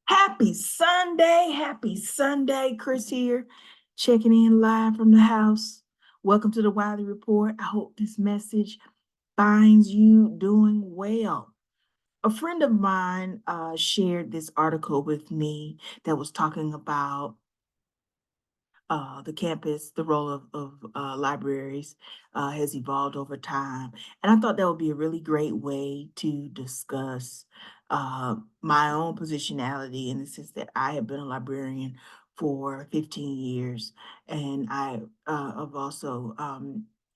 Happy Sunday. Happy Sunday. Chris here, checking in live from the house. Welcome to the Wiley Report. I hope this message finds you doing well. A friend of mine shared this article with me that was talking about the campus, the role of libraries has evolved over time. And I thought that would be a really great way to discuss my own positionality in the sense that I have been a librarian for 15 years. And have also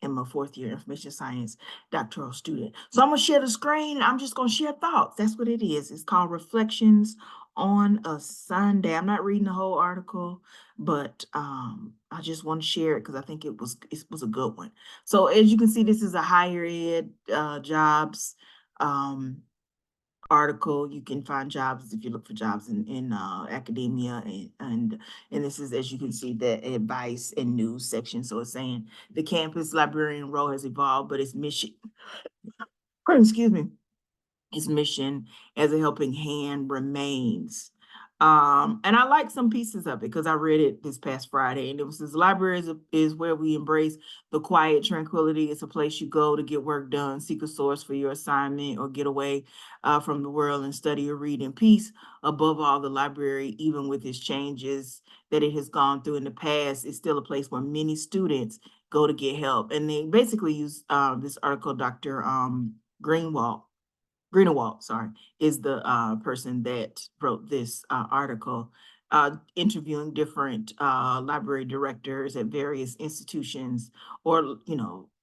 am a fourth year information science doctoral student. So I'm going to share the screen. And I'm just going to share thoughts. That's what it is. It's called Reflections on a Sunday. I'm not reading the whole article, but I just want to share it because I think it was a good one. So as you can see, this is a higher ed jobs um, article. You can find jobs if you look for jobs in academia, and this is, as you can see, the advice and news section. So it's saying the campus librarian role has evolved, but its mission, excuse me, his mission as a helping hand remains. And I like some pieces of it because I read it this past Friday, and it was this library is where we embrace the quiet tranquility. It's a place you go to get work done, seek a source for your assignment, or get away from the world and study or read in peace. Above all, the library, even with its changes that it has gone through in the past, is still a place where many students go to get help. And they basically use this article, Dr. Greenwald Greenewald, sorry, is the person that wrote this article, interviewing different library directors at various institutions, or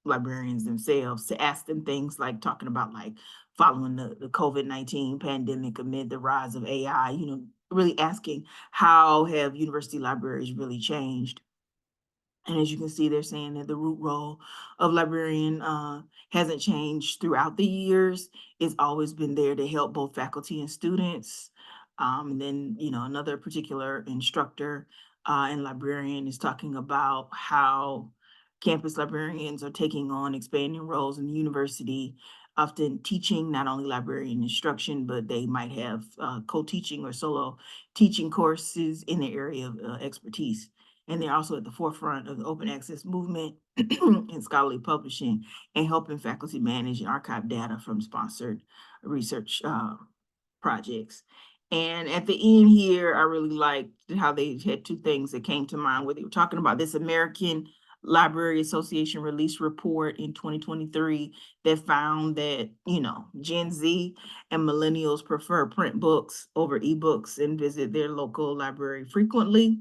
librarians themselves, to ask them things like talking about, like, following the COVID-19 pandemic amid the rise of AI. Really asking, how have university libraries really changed? And as you can see, they're saying that the root role of librarian hasn't changed throughout the years. It's always been there to help both faculty and students. And then, another particular instructor and librarian is talking about how campus librarians are taking on expanding roles in the university, often teaching not only librarian instruction, but they might have co-teaching or solo teaching courses in their area of expertise. And they're also at the forefront of the open access movement in scholarly publishing, and helping faculty manage and archive data from sponsored research projects. And at the end here, I really liked how they had two things that came to mind, where they were talking about this American Library Association release report in 2023 that found that, Gen Z and millennials prefer print books over ebooks and visit their local library frequently.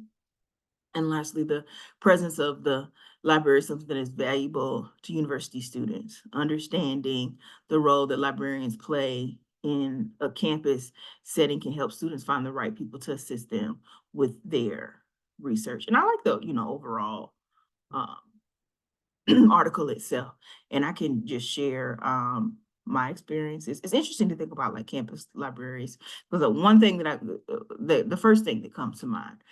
And lastly, the presence of the library is something that is valuable to university students. Understanding the role that librarians play in a campus setting can help students find the right people to assist them with their research. And I like the, overall um, article itself. And I can just share my experiences. It's interesting to think about, like, campus libraries, because the one thing that the first thing that comes to mind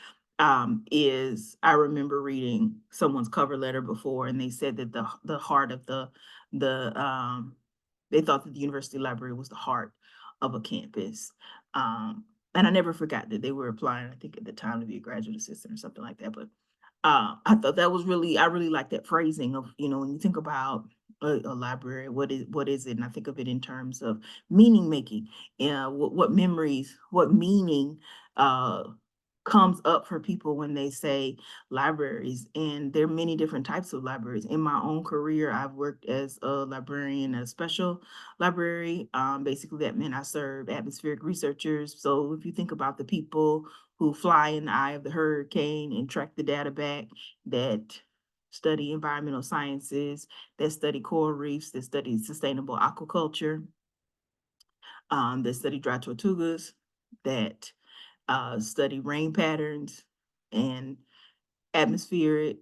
is, I remember reading someone's cover letter before, and they said that the heart of the they thought that the university library was the heart of a campus. And I never forgot that they were applying, I think at the time, to be a graduate assistant or something like that. But I thought that was I really like that phrasing of, when you think about a library, what is it? And I think of it in terms of meaning making. What memories, what meaning uh, comes up for people when they say libraries. And there are many different types of libraries. In my own career, I've worked as a librarian at a special library. Basically, that meant I served atmospheric researchers. So if you think about the people who fly in the eye of the hurricane and track the data back, that study environmental sciences, that study coral reefs, that study sustainable aquaculture, that study dry tortugas, that study rain patterns and atmospheric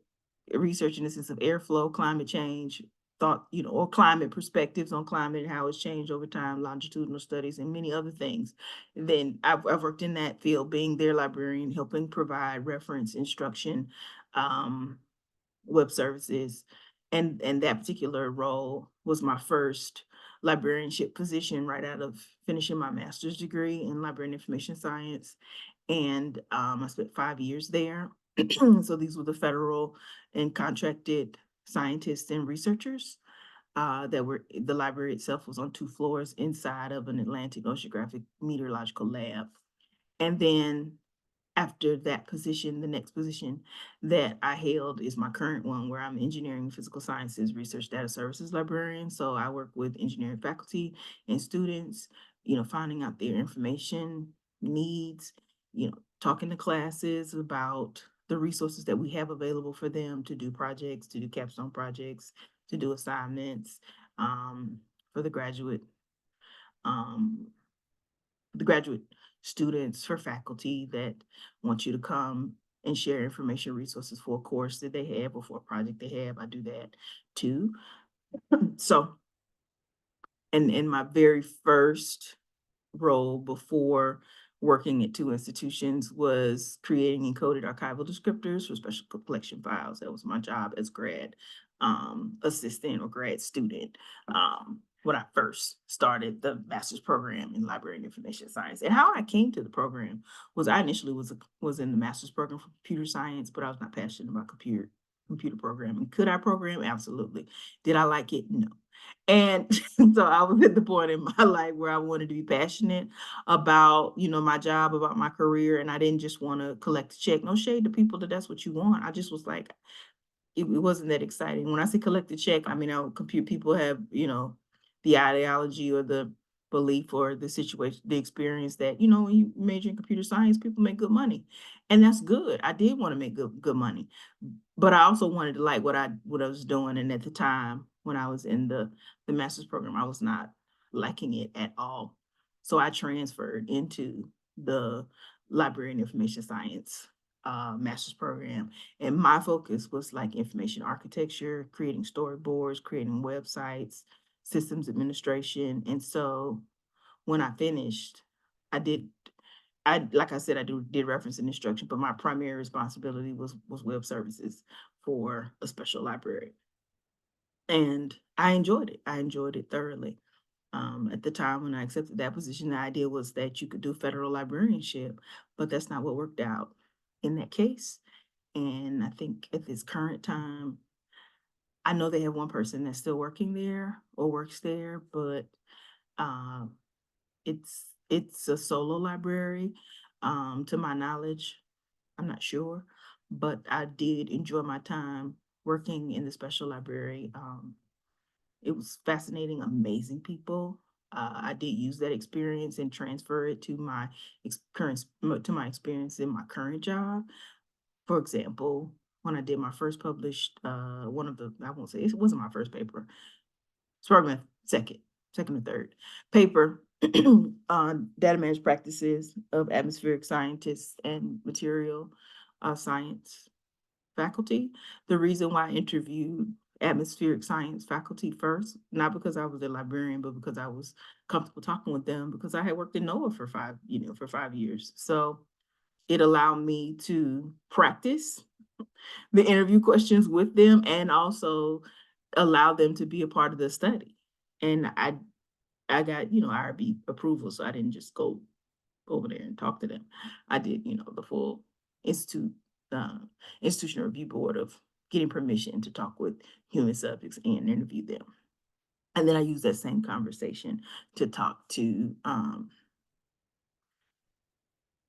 research in the sense of airflow, climate change, thought, or climate perspectives on climate and how it's changed over time, longitudinal studies, and many other things. Then I've worked in that field, being their librarian, helping provide reference, instruction, um, web services. And that particular role was my first librarianship position right out of finishing my master's degree in library and information science. And I spent 5 years there. So these were the federal and contracted scientists and researchers that were, the library itself was on 2 floors inside of an Atlantic Oceanographic Meteorological Lab. And then after that position, the next position that I held is my current one, where I'm engineering and physical sciences research data services librarian. So I work with engineering faculty and students, finding out their information needs, talking to classes about the resources that we have available for them to do projects, to do capstone projects, to do assignments, for um, the graduate students, for faculty that want you to come and share information resources for a course that they have or for a project they have. I do that too. So, and in my very first role before working at 2 institutions was creating encoded archival descriptors for special collection files. That was my job as grad assistant or grad student when I first started the master's program in library and information science. And how I came to the program was I initially was in the master's program for computer science, but I was not passionate about computer programming. Could I program? Absolutely. Did I like it? No. And so I was at the point in my life where I wanted to be passionate about, my job, about my career. And I didn't just want to collect a check. No shade to people that that's what you want. I just was like, it wasn't that exciting. When I say collect a check, I mean, compute people have, the ideology or the belief or the situation, the experience that, when you major in computer science, people make good money. And that's good. I did want to make good money. But I also wanted to like what I was doing. And at the time when I was in the master's program, I was not liking it at all. So I transferred into the library and information science master's program. And my focus was like information architecture, creating storyboards, creating websites, systems administration. And so when I finished, I did like I said, did reference and instruction, but my primary responsibility was web services for a special library. And I enjoyed it. I enjoyed it thoroughly. At the time when I accepted that position, the idea was that you could do federal librarianship, but that's not what worked out in that case. And I think at this current time, I know they have one person that's still working there or works there, but um, it's a solo library, to my knowledge. I'm not sure, but I did enjoy my time working in the special library. It was fascinating, amazing people. I did use that experience and transfer it to my experience in my current job. For example, when I did my first published, one of the, I won't say it wasn't my first paper, it's probably my second or third paper on data management practices of atmospheric scientists and material science faculty. The reason why I interviewed atmospheric science faculty first, not because I was a librarian, but because I was comfortable talking with them because I had worked in NOAA for 5 years. So it allowed me to practice the interview questions with them and also allow them to be a part of the study. And I got, IRB approval, so I didn't just go over there and talk to them. I did, the full institute, uh, institutional review board of getting permission to talk with human subjects and interview them. And then I use that same conversation to talk to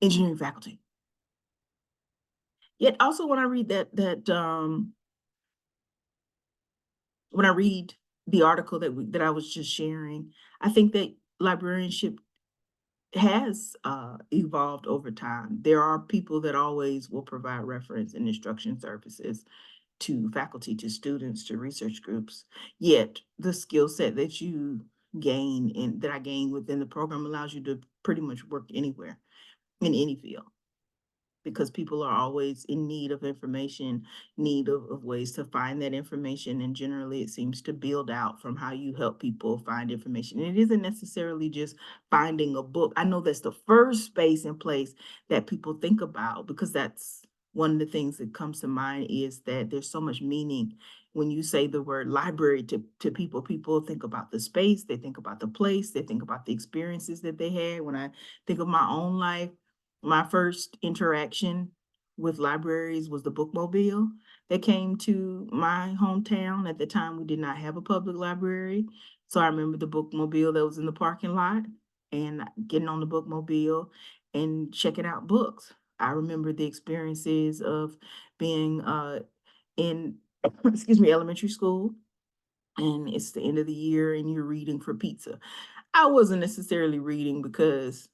engineering faculty. Yet also when I read when I read the article that I was just sharing, I think that librarianship has evolved over time. There are people that always will provide reference and instruction services to faculty, to students, to research groups. Yet the skill set that you gain and that I gain within the program allows you to pretty much work anywhere in any field, because people are always in need of information, need of ways to find that information. And generally it seems to build out from how you help people find information. And it isn't necessarily just finding a book. I know that's the first space and place that people think about, because that's one of the things that comes to mind is that there's so much meaning when you say the word library to people, people think about the space, they think about the place, they think about the experiences that they had. When I think of my own life, my first interaction with libraries was the bookmobile that came to my hometown. At the time, we did not have a public library. So I remember the bookmobile that was in the parking lot and getting on the bookmobile and checking out books. I remember the experiences of being in excuse me, elementary school, and it's the end of the year and you're reading for pizza. I wasn't necessarily reading because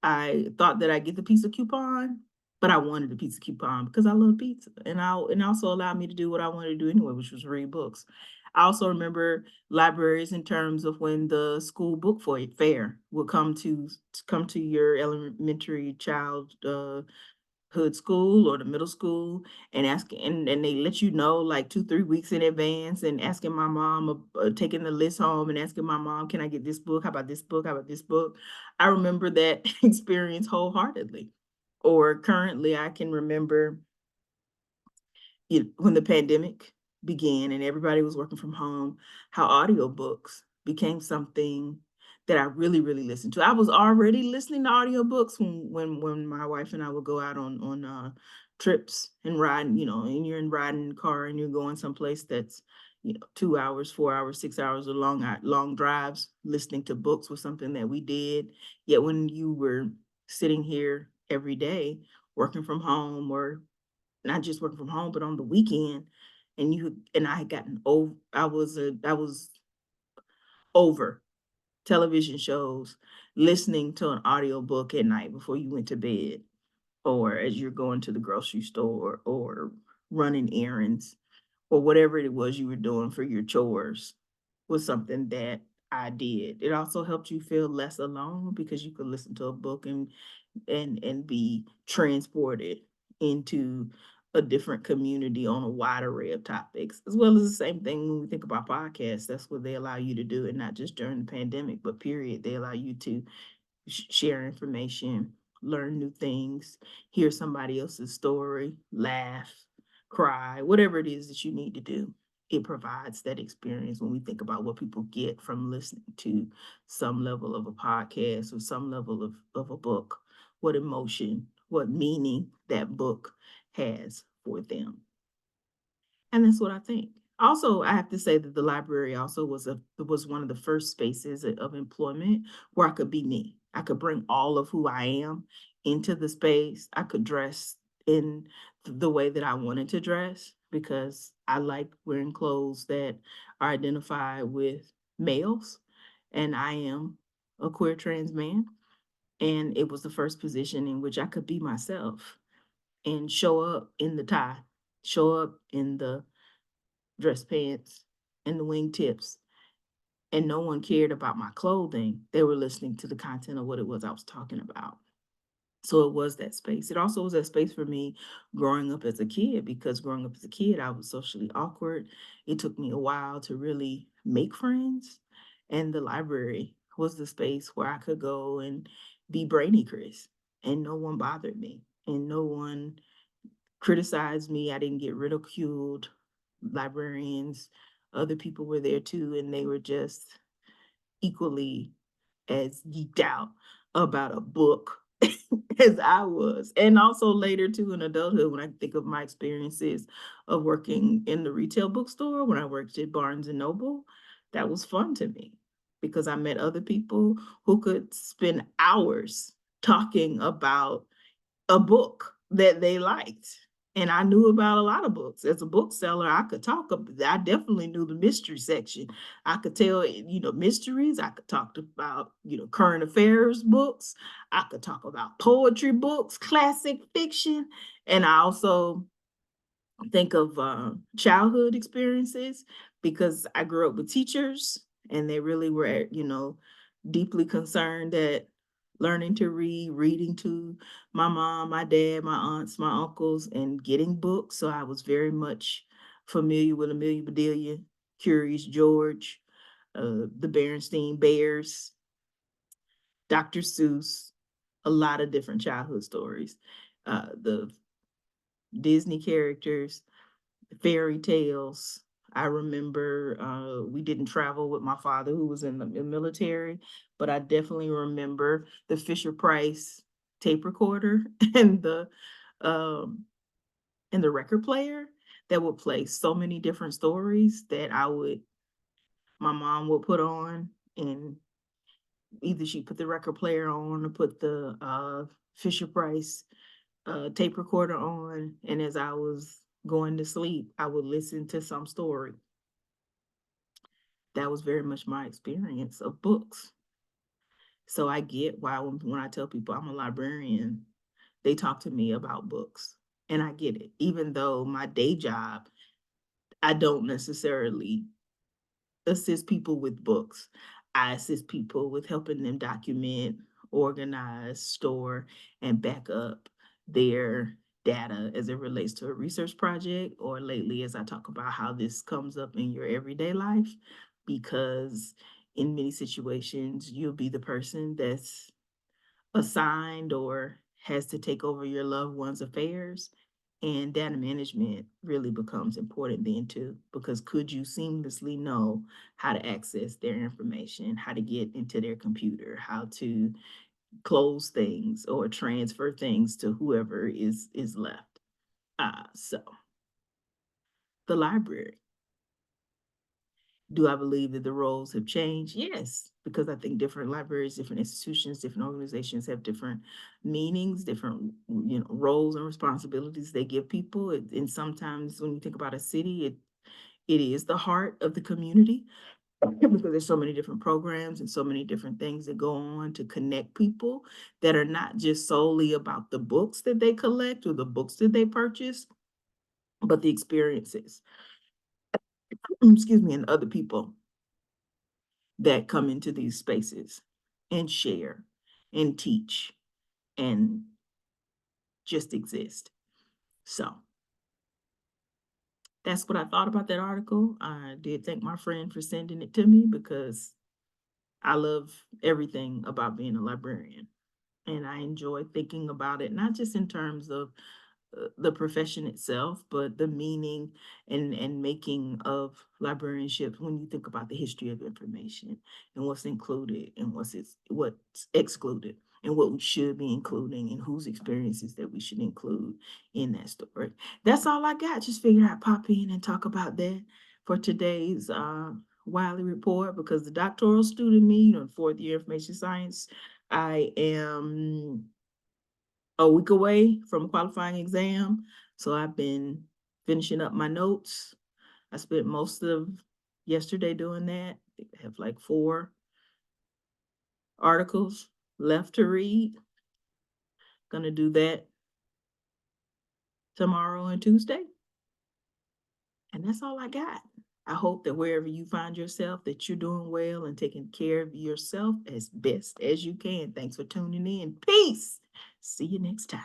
I thought that I'd get the pizza coupon, but I wanted the pizza coupon because I love pizza. And also allowed me to do what I wanted to do anyway, which was read books. I also remember libraries in terms of when the school book fair would come to your elementary child hood school or the middle school and asking and they let you know like 2 3 weeks in advance and asking my mom taking the list home and asking my mom, can I get this book, how about this book, how about this book. I remember that experience wholeheartedly. Or currently I can remember when the pandemic began and everybody was working from home, how audiobooks became something that I really, really listened to. I was already listening to audiobooks when my wife and I would go out on trips and riding, and you're in riding the car and you're going someplace that's 2 hours, 4 hours, 6 hours of long drives. Listening to books was something that we did. Yet when you were sitting here every day working from home or not just working from home, but on the weekend. And I had gotten over. I was over television shows, listening to an audiobook at night before you went to bed, or as you're going to the grocery store, or running errands, or whatever it was you were doing for your chores, was something that I did. It also helped you feel less alone because you could listen to a book and be transported into a different community on a wide array of topics, as well as the same thing when we think about podcasts. That's what they allow you to do, and not just during the pandemic, but period. They allow you to share information, learn new things, hear somebody else's story, laugh, cry, whatever it is that you need to do. It provides that experience when we think about what people get from listening to some level of a podcast or some level of a book, what emotion, what meaning that book has for them. And that's what I think. Also, I have to say that the library also was one of the first spaces of employment where I could be me. I could bring all of who I am into the space. I could dress in the way that I wanted to dress because I like wearing clothes that are identified with males, and I am a queer trans man. And it was the first position in which I could be myself and show up in the tie, show up in the dress pants and the wingtips, and no one cared about my clothing. They were listening to the content of what it was I was talking about. So it was that space. It also was that space for me growing up as a kid, because growing up as a kid, I was socially awkward. It took me a while to really make friends. And the library was the space where I could go and be Brainy Chris, and no one bothered me, and no one criticized me. I didn't get ridiculed. Librarians, other people were there too, and they were just equally as geeked out about a book as I was. And also later too in adulthood, when I think of my experiences of working in the retail bookstore, when I worked at Barnes and Noble, that was fun to me because I met other people who could spend hours talking about a book that they liked. And I knew about a lot of books. As a bookseller, I could talk about, I definitely knew the mystery section. I could tell, mysteries. I could talk about, current affairs books. I could talk about poetry books, classic fiction. And I also think of childhood experiences because I grew up with teachers and they really were, deeply concerned that learning to read, reading to my mom, my dad, my aunts, my uncles, and getting books. So I was very much familiar with Amelia Bedelia, Curious George, the Berenstain Bears, Dr. Seuss, a lot of different childhood stories, the Disney characters, fairy tales. I remember we didn't travel with my father, who was in the military, but I definitely remember the Fisher Price tape recorder and um, the record player that would play so many different stories that my mom would put on, and either she put the record player on or put the Fisher Price tape recorder on, and as I was going to sleep, I would listen to some story. That was very much my experience of books. So I get why when I tell people I'm a librarian, they talk to me about books. And I get it. Even though my day job, I don't necessarily assist people with books. I assist people with helping them document, organize, store, and back up their data as it relates to a research project, or lately as I talk about how this comes up in your everyday life, because in many situations, you'll be the person that's assigned or has to take over your loved one's affairs. And data management really becomes important then too, because could you seamlessly know how to access their information, how to get into their computer, how to close things or transfer things to whoever is left. So the library. Do I believe that the roles have changed? Yes, because I think different libraries, different institutions, different organizations have different meanings, different roles and responsibilities they give people. And sometimes when you think about a city, it is the heart of the community because there's so many different programs and so many different things that go on to connect people that are not just solely about the books that they collect or the books that they purchase, but the experiences, excuse me, and other people that come into these spaces and share and teach and just exist. So that's what I thought about that article. I did thank my friend for sending it to me because I love everything about being a librarian. And I enjoy thinking about it, not just in terms of the profession itself, but the meaning and making of librarianship when you think about the history of information and what's included and what's excluded and what we should be including and whose experiences that we should include in that story. That's all I got. Just figured I'd pop in and talk about that for today's Wiley report, because the doctoral student me, fourth year information science, I am a week away from a qualifying exam. So I've been finishing up my notes. I spent most of yesterday doing that. I have like 4 articles left to read. Gonna do that tomorrow and Tuesday. And that's all I got. I hope that wherever you find yourself, that you're doing well and taking care of yourself as best as you can. Thanks for tuning in. Peace. See you next time.